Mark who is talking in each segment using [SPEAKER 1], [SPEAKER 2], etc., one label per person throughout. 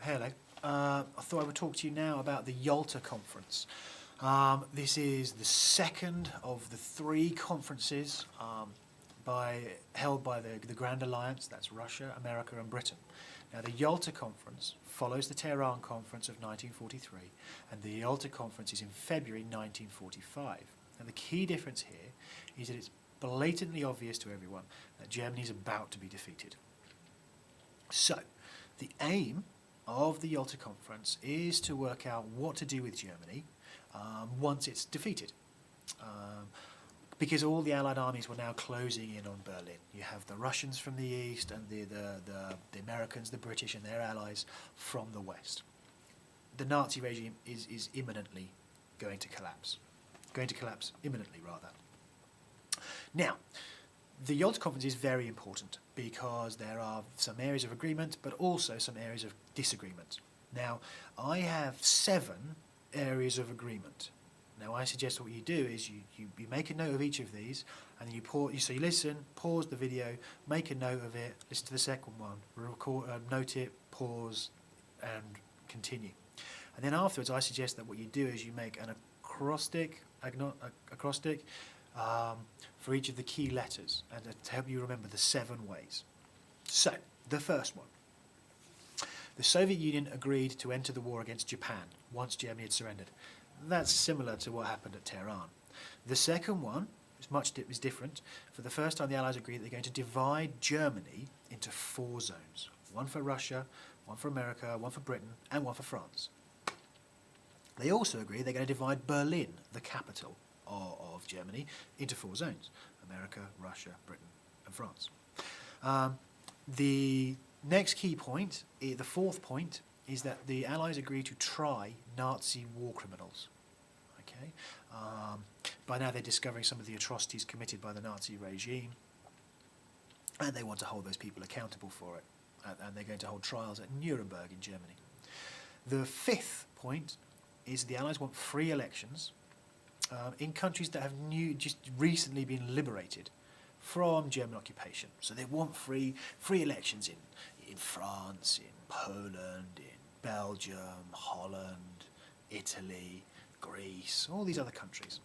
[SPEAKER 1] Hello. I thought I would talk to you now about the Yalta Conference. This is the second of the three conferences held by the Grand Alliance, that's Russia, America and Britain. Now the Yalta Conference follows the Tehran Conference of 1943, and the Yalta Conference is in February 1945. And the key difference here is that it's blatantly obvious to everyone that Germany is about to be defeated. So, the aim of the Yalta Conference is to work out what to do with Germany once it's defeated. Because all the Allied armies were now closing in on Berlin. You have the Russians from the east and the Americans, the British and their allies from the west. The Nazi regime is imminently going to collapse. Going to collapse imminently, rather. Now, the Yalta Conference is very important because there are some areas of agreement but also some areas of disagreement. Now, I have 7 areas of agreement. Now, I suggest what you do is you make a note of each of these, and then you listen, pause the video, make a note of it, listen to the second one, record, note it, pause, and continue. And then afterwards, I suggest that what you do is you make an acrostic for each of the key letters, and to help you remember the 7 ways. So, the first one. The Soviet Union agreed to enter the war against Japan once Germany had surrendered. That's similar to what happened at Tehran. The second one is different. For the first time, the Allies agreed that they're going to divide Germany into 4 zones. One for Russia, one for America, one for Britain, and one for France. They also agreed they're going to divide Berlin, the capital of Germany, into 4 zones: America, Russia, Britain, and France. The next key point, the fourth point, is that the Allies agreed to try Nazi war criminals. Okay, by now they're discovering some of the atrocities committed by the Nazi regime, and they want to hold those people accountable for it. And they're going to hold trials at Nuremberg in Germany. The fifth point is the Allies want free elections in countries that have just recently been liberated from German occupation. So they want free elections in France, in Poland, in Belgium, Holland, Italy, Greece, all these other countries.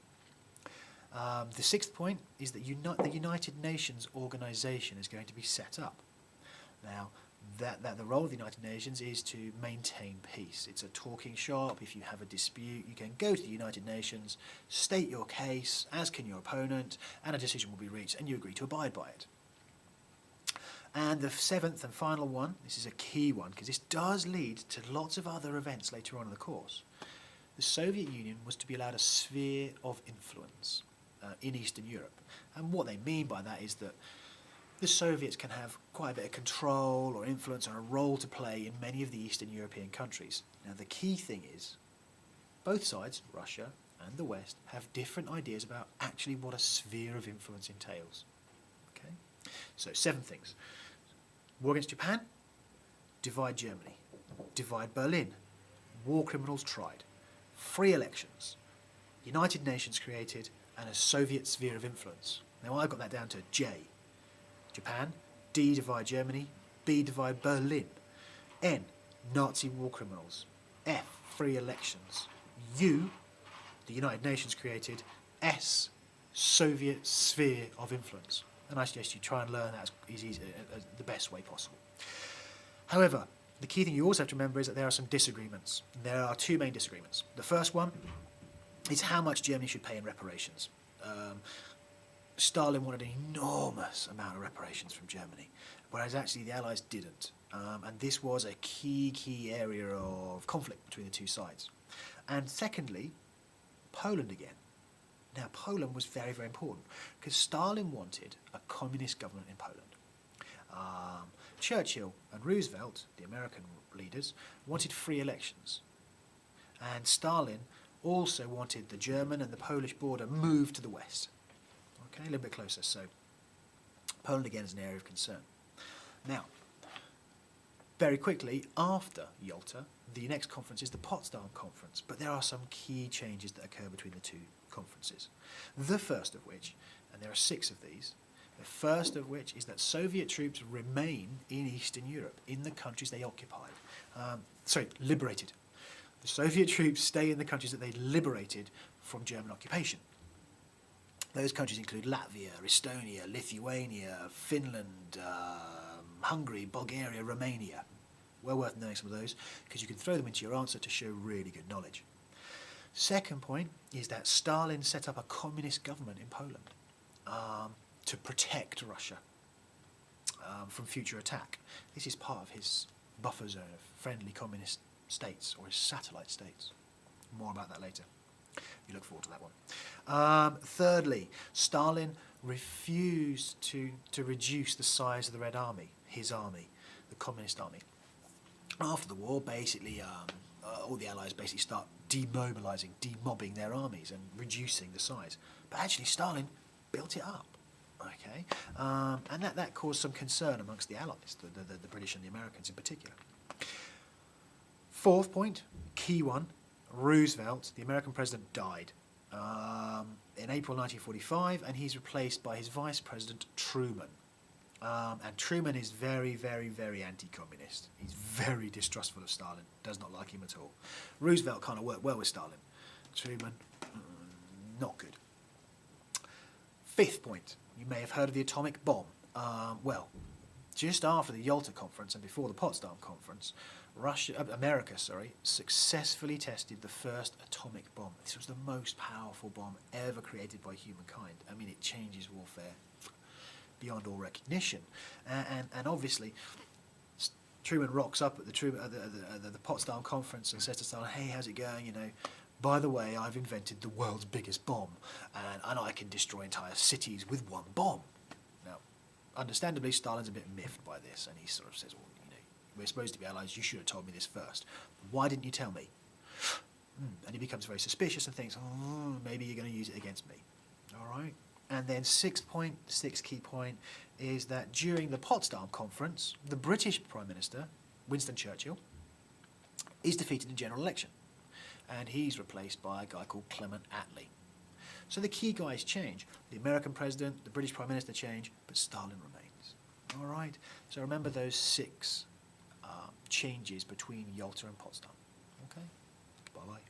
[SPEAKER 1] The sixth point is that the United Nations organisation is going to be set up. Now, the role of the United Nations is to maintain peace. It's a talking shop. If you have a dispute, you can go to the United Nations, state your case, as can your opponent, and a decision will be reached, and you agree to abide by it. And the seventh and final one, this is a key one, because this does lead to lots of other events later on in the course. The Soviet Union was to be allowed a sphere of influence in Eastern Europe. And what they mean by that is that the Soviets can have quite a bit of control or influence or a role to play in many of the Eastern European countries. Now the key thing is, both sides, Russia and the West, have different ideas about actually what a sphere of influence entails. Okay? So 7 things. War against Japan, divide Germany, divide Berlin, war criminals tried, free elections, United Nations created, and a Soviet sphere of influence. Now I've got that down to J. Japan, D, divide Germany, B, divide Berlin, N, Nazi war criminals, F, free elections, U, the United Nations created, S, Soviet sphere of influence. And I suggest you try and learn that as the best way possible. However, the key thing you also have to remember is that there are some disagreements. There are 2 main disagreements. The first one is how much Germany should pay in reparations. Stalin wanted an enormous amount of reparations from Germany, whereas actually the Allies didn't. And this was a key area of conflict between the 2 sides. And secondly, Poland again. Now, Poland was very, very important because Stalin wanted a communist government in Poland. Churchill and Roosevelt, the American leaders, wanted free elections. And Stalin also wanted the German and the Polish border moved to the west. Okay, a little bit closer. So, Poland again is an area of concern. Now, very quickly, after Yalta, the next conference is the Potsdam Conference, but there are some key changes that occur between the 2 conferences. The first of which, and there are 6 of these, The first of which is that Soviet troops remain in Eastern Europe, in the countries they occupied. Liberated. The Soviet troops stay in the countries that they liberated from German occupation. Those countries include Latvia, Estonia, Lithuania, Finland, Hungary, Bulgaria, Romania. Well worth knowing some of those, because you can throw them into your answer to show really good knowledge. Second point is that Stalin set up a communist government in Poland to protect Russia from future attack. This is part of his buffer zone of friendly communist states, or his satellite states. More about that later. You look forward to that one. Thirdly, Stalin refused to reduce the size of the Red Army, his army, the Communist Army. After the war, basically, all the Allies basically start demobilising, demobbing their armies and reducing the size. But actually, Stalin built it up. Okay, and that caused some concern amongst the Allies, the British and the Americans in particular. Fourth point, key one, Roosevelt, the American president, died in April 1945, and he's replaced by his vice president, Truman. And Truman is very, very, very anti-communist. He's very distrustful of Stalin, does not like him at all. Roosevelt kind of worked well with Stalin. Truman, not good. Fifth point, you may have heard of the atomic bomb. Just after the Yalta Conference and before the Potsdam Conference, America successfully tested the first atomic bomb. This was the most powerful bomb ever created by humankind. I mean, it changes warfare beyond all recognition. And obviously, Truman rocks up at the Potsdam Conference and says to Stalin, "Hey, how's it going? You know, by the way, I've invented the world's biggest bomb, and I can destroy entire cities with one bomb." Now, understandably, Stalin's a bit miffed by this, and he sort of says, "Well, you know, we're supposed to be allies. You should have told me this first. Why didn't you tell me?" And he becomes very suspicious and thinks, "Oh, maybe you're going to use it against me." All right. And then sixth key point, is that during the Potsdam Conference, the British Prime Minister, Winston Churchill, is defeated in general election. And he's replaced by a guy called Clement Attlee. So the key guys change. The American President, the British Prime Minister change, but Stalin remains. All right? So remember those 6 changes between Yalta and Potsdam. Okay? Bye-bye.